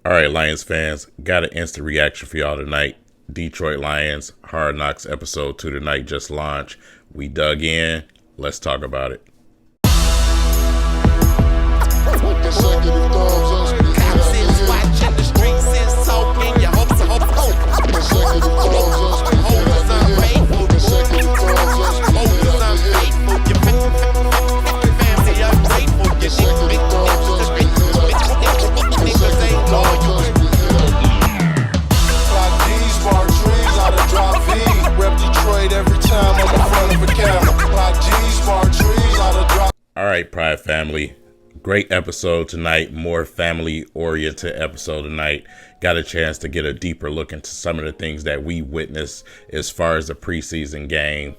All right, Lions fans, got an instant reaction for y'all tonight. Detroit Lions Hard Knocks episode 2 tonight just launched. We dug in. Let's talk about it. All right, Pride family. Great episode tonight. More family oriented episode tonight. Got a chance to get a deeper look into some of the things that we witnessed as far as the preseason game.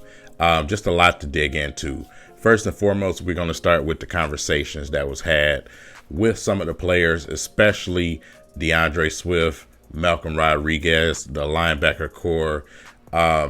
Just a lot to dig into. First and foremost, we're going to start with the conversations that was had with some of the players, especially DeAndre Swift, Malcolm Rodriguez, the linebacker core.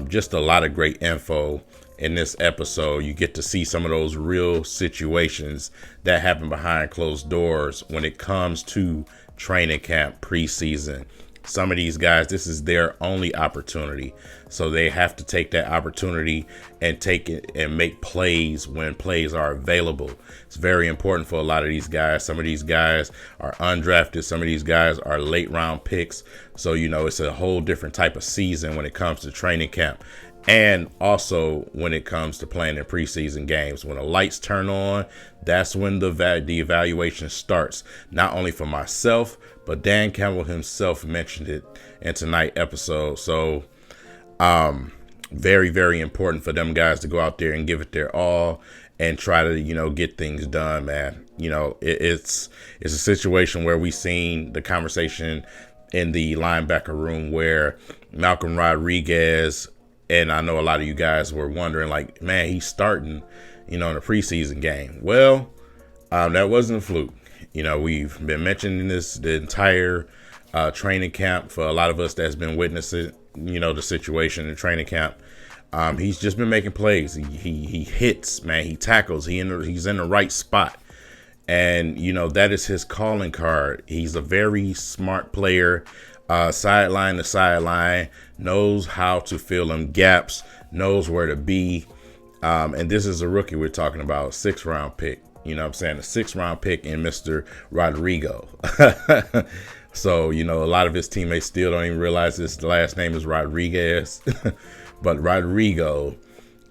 Just a lot of great info in this episode. You get to see some of those real situations that happen behind closed doors when it comes to training camp preseason. Some of these guys, this is their only opportunity. So they have to take that opportunity and take it and make plays when plays are available. It's very important for a lot of these guys. Some of these guys are undrafted. Some of these guys are late round picks. So, it's a whole different type of season when it comes to training camp. And also when it comes to playing in preseason games, when the lights turn on, that's when the evaluation starts. Not only for myself, but Dan Campbell himself mentioned it in tonight's episode. So very, very important for them guys to go out there and give it their all and try to, get things done, man. It's a situation where we seen the conversation in the linebacker room where Malcolm Rodriguez, and I know a lot of you guys were wondering, like, man, he's starting, in a preseason game. Well, that wasn't a fluke. We've been mentioning this the entire training camp for a lot of us that's been witnessing, the situation in training camp. He's just been making plays. He hits, man. He tackles. He's in the right spot. And, that is his calling card. He's a very smart player. Sideline to sideline, knows how to fill them gaps, knows where to be. And this is a rookie we're talking about, 6th round pick. A 6th round pick in Mr. Rodrigo. So, a lot of his teammates still don't even realize his last name is Rodriguez. But Rodrigo,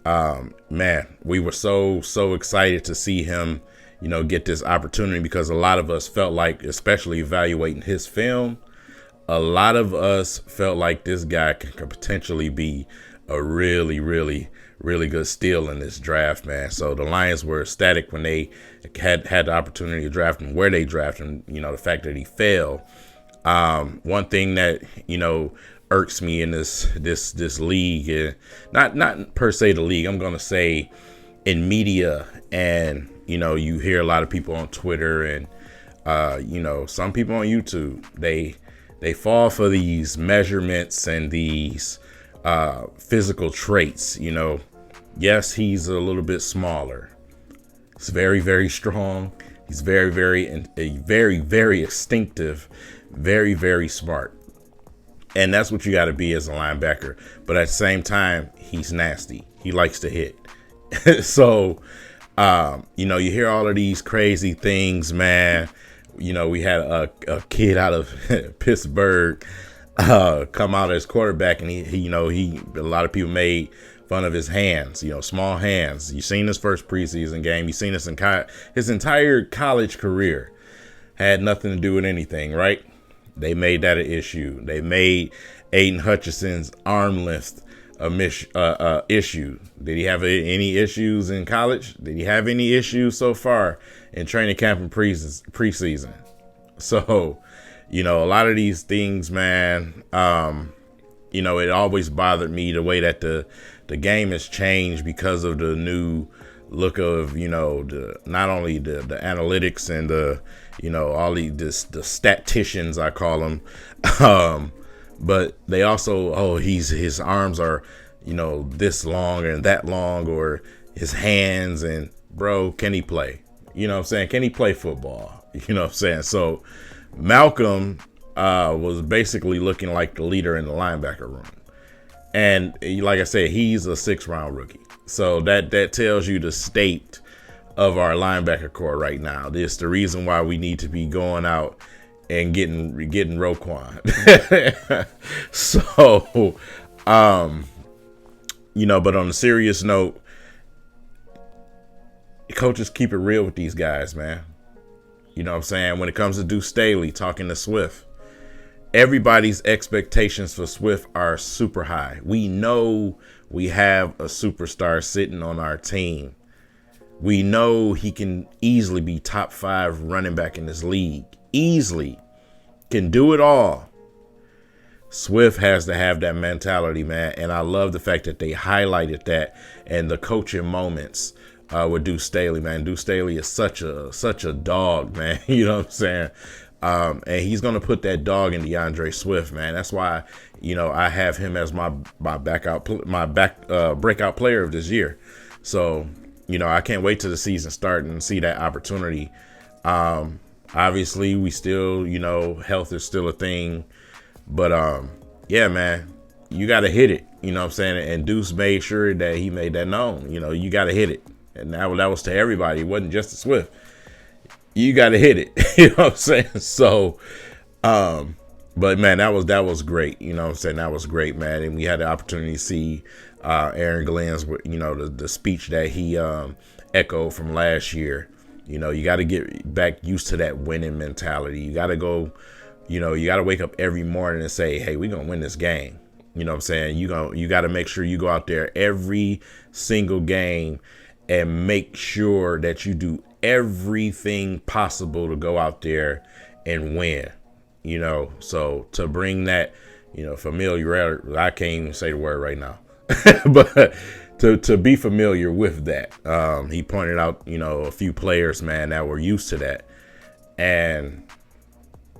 man, we were so excited to see him, get this opportunity, because a lot of us felt like, especially evaluating his film, a lot of us felt like this guy could potentially be a really, really, really good steal in this draft, man. So the Lions were ecstatic when they had the opportunity to draft him, where they drafted him, the fact that he fell. One thing that, irks me in this league, not per se the league, I'm going to say in media, and, you hear a lot of people on Twitter and, some people on YouTube, they fall for these measurements and these physical traits. Yes, he's a little bit smaller. He's very, very strong. He's very, very instinctive, very, very smart. And that's what you got to be as a linebacker. But at the same time, he's nasty. He likes to hit. So, you hear all of these crazy things, man. We had a kid out of Pittsburgh come out as quarterback, and he a lot of people made fun of his hands, small hands. You seen his first preseason game. You seen this in his entire college career. Had nothing to do with anything, right? They made that an issue. They made Aiden Hutchinson's arm length a issue. Did he have any issues in college? Did he have any issues so far in training camp and preseason? So, a lot of these things, man, it always bothered me the way that the game has changed because of the new look of, not only the analytics and the, all the statisticians, I call them, but they also, his arms are, this long and that long, or his hands, and bro, can he play? Can he play football? So Malcolm, was basically looking like the leader in the linebacker room. And like I said, he's a 6th-round rookie. So that tells you the state of our linebacker core right now. This the reason why we need to be going out and getting Roquan. So, but on a serious note, coaches keep it real with these guys, man. You know what I'm saying? When it comes to Deuce Staley talking to Swift, everybody's expectations for Swift are super high. We know we have a superstar sitting on our team. We know he can easily be top 5 running back in this league. Easily. Can do it all. Swift has to have that mentality, man. And I love the fact that they highlighted that and the coaching moments with Deuce Staley, man. Deuce Staley is such a dog, man. You know what I'm saying? And he's going to put that dog in DeAndre Swift, man. That's why, I have him as my breakout player of this year. So, I can't wait till the season starts and see that opportunity. Obviously, we still, health is still a thing. But, yeah, man, you got to hit it. You know what I'm saying? And Deuce made sure that he made that known. You got to hit it. And that was to everybody. It wasn't just to Swift. You got to hit it. You know what I'm saying? So, but man, that was great. You know what I'm saying? That was great, man. And we had the opportunity to see Aaron Glenn's, the speech that he echoed from last year. You got to get back used to that winning mentality. You got to go, you got to wake up every morning and say, hey, we're going to win this game. You know what I'm saying? You got to make sure you go out there every single game and make sure that you do everything possible to go out there and win, so to bring that, familiar, I can't even say the word right now, but to be familiar with that. He pointed out, a few players, man, that were used to that. And,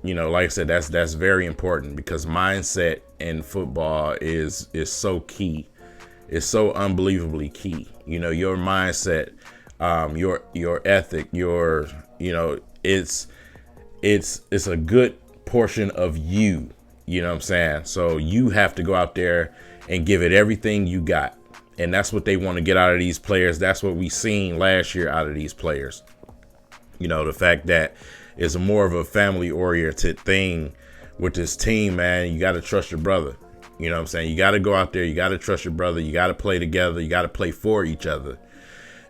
like I said, that's very important because mindset in football is so key. It's so unbelievably key. Your mindset, your ethic, it's a good portion of you. You know what I'm saying? So you have to go out there and give it everything you got. And that's what they want to get out of these players. That's what we seen last year out of these players. The fact that it's more of a family-oriented thing with this team, man. You got to trust your brother. You know what I'm saying? You got to go out there. You got to trust your brother. You got to play together. You got to play for each other.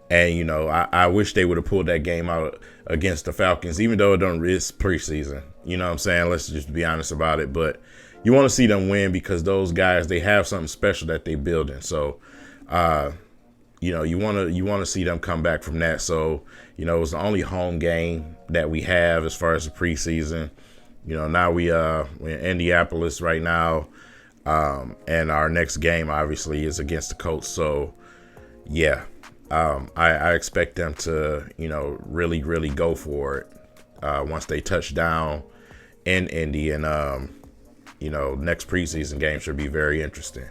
And, I wish they would have pulled that game out against the Falcons, even though it's preseason. You know what I'm saying? Let's just be honest about it. But you want to see them win because those guys, they have something special that they building. So, you want to see them come back from that. So, it was the only home game that we have as far as the preseason. Now we're in Indianapolis right now. And our next game obviously is against the Colts. So yeah, I expect them to, really, really go for it, once they touch down in Indy. And, next preseason game should be very interesting.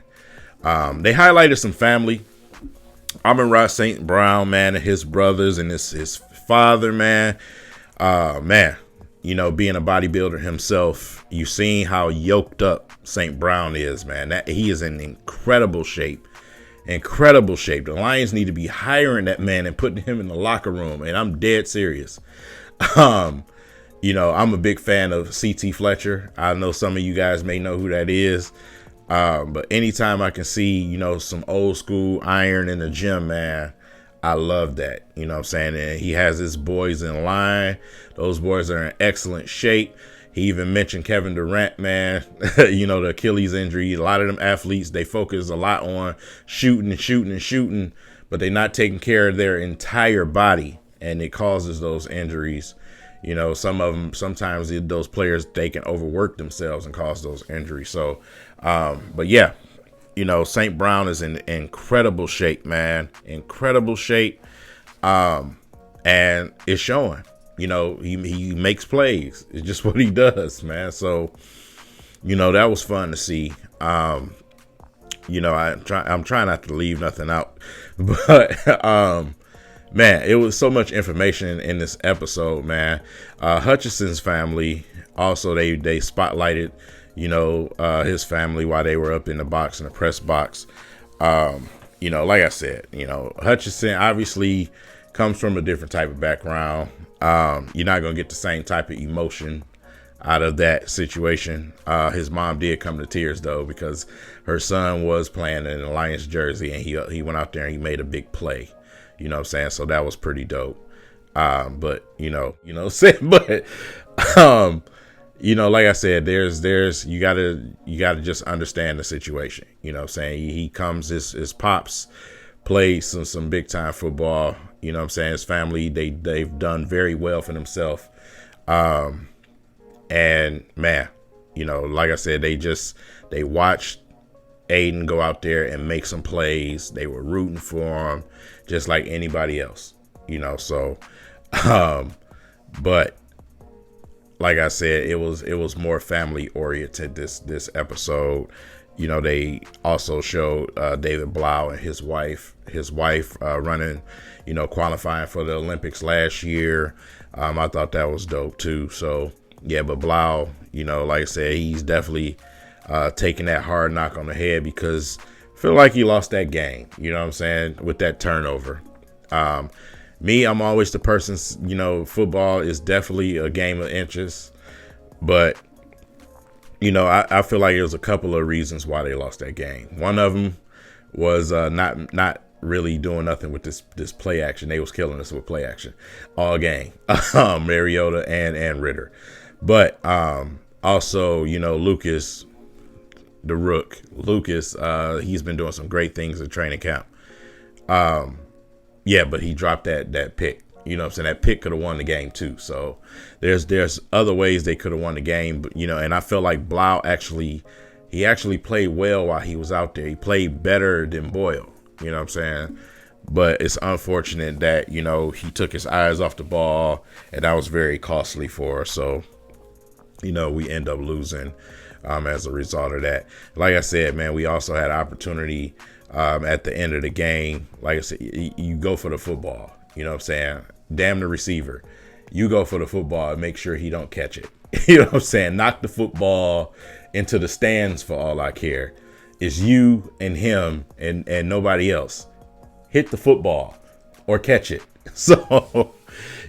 They highlighted some family. Amon-Ra St. Brown, man, and his brothers and his father, man. Man, being a bodybuilder himself, you've seen how yoked up St. Brown is, man. That he is in incredible shape. Incredible shape. The Lions need to be hiring that man and putting him in the locker room. And I'm dead serious. I'm a big fan of C.T. Fletcher. I know some of you guys may know who that is. But anytime I can see, some old school iron in the gym, man, I love that. You know what I'm saying? And he has his boys in line. Those boys are in excellent shape. He even mentioned Kevin Durant, man, the Achilles injury. A lot of them athletes, they focus a lot on shooting, but they're not taking care of their entire body, and it causes those injuries. Some of them, sometimes those players, they can overwork themselves and cause those injuries. So, but yeah, St. Brown is in incredible shape, man. Incredible shape. And it's showing. He makes plays. It's just what he does, man. So, that was fun to see. I'm trying not to leave nothing out, but Man, it was so much information in this episode, man. Hutchison's family also they spotlighted, his family while they were up in the box in the press box. Like I said, Hutchison obviously comes from a different type of background. You're not gonna get the same type of emotion out of that situation. His mom did come to tears though, because her son was playing in a Lions jersey and he went out there and he made a big play. You know what I'm saying? So that was pretty dope. But like I said, there's you gotta just understand the situation. You know what I'm saying? He comes, his pops played some big time football. You know what I'm saying? His family, they've done very well for themselves. And man, like I said, they watched Aiden go out there and make some plays. They were rooting for him just like anybody else, so but like I said, it was more family oriented this episode. They also showed David Blau and his wife running, qualifying for the Olympics last year. I thought that was dope too. So yeah, but Blau, like I said, he's definitely taking that hard knock on the head, because I feel like he lost that game, you know what I'm saying, with that turnover. I'm always the person, football is definitely a game of inches, but I feel like there was a couple of reasons why they lost that game. One of them was not really doing nothing with this play action. They was killing us with play action all game, Mariota and Ritter. But also, Lucas, the Rook, he's been doing some great things at training camp. But he dropped that pick. You know what I'm saying? That pick could have won the game too. So there's other ways they could have won the game, but and I felt like Blau actually played well while he was out there. He played better than Boyle. You know what I'm saying? But it's unfortunate that, he took his eyes off the ball, and that was very costly for us. So, we end up losing as a result of that. Like I said, man, we also had opportunity at the end of the game. Like I said, you go for the football. You know what I'm saying? Damn the receiver. You go for the football and make sure he don't catch it. You know what I'm saying? Knock the football into the stands for all I care. It's you and him and nobody else. Hit the football or catch it. So,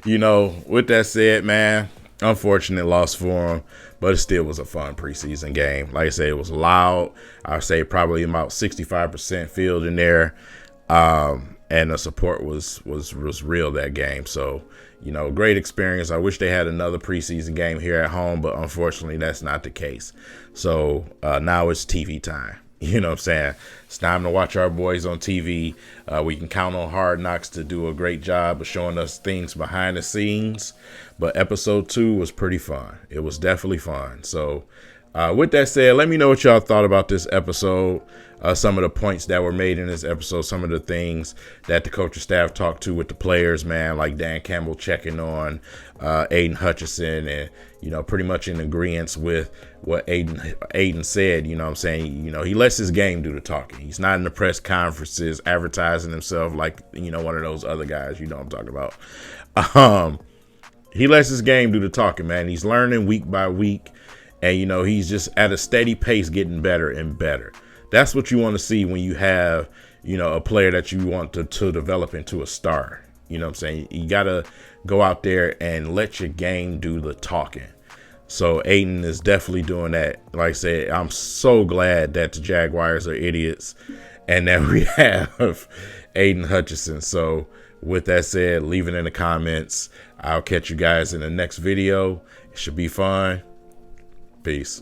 with that said, man, unfortunate loss for him, but it still was a fun preseason game. Like I said, it was loud. I'd say probably about 65% field in there. And the support was real that game. So, great experience. I wish they had another preseason game here at home, but unfortunately that's not the case. So now it's TV time. You know what I'm saying? It's time to watch our boys on TV. We can count on Hard Knocks to do a great job of showing us things behind the scenes. But episode 2 was pretty fun. It was definitely fun. So with that said, let me know what y'all thought about this episode. Some of the points that were made in this episode, some of the things that the coaching staff talked to with the players, man, like Dan Campbell checking on Aiden Hutchinson and, pretty much in agreement with what Aiden said. You know what I'm saying? He lets his game do the talking. He's not in the press conferences advertising himself like, one of those other guys, I'm talking about. He lets his game do the talking, man. He's learning week by week, and, he's just at a steady pace getting better and better. That's what you want to see when you have, a player that you want to develop into a star. You know what I'm saying? You got to go out there and let your game do the talking. So Aiden is definitely doing that. Like I said, I'm so glad that the Jaguars are idiots and that we have Aiden Hutchinson. So with that said, leave it in the comments. I'll catch you guys in the next video. It should be fun. Peace.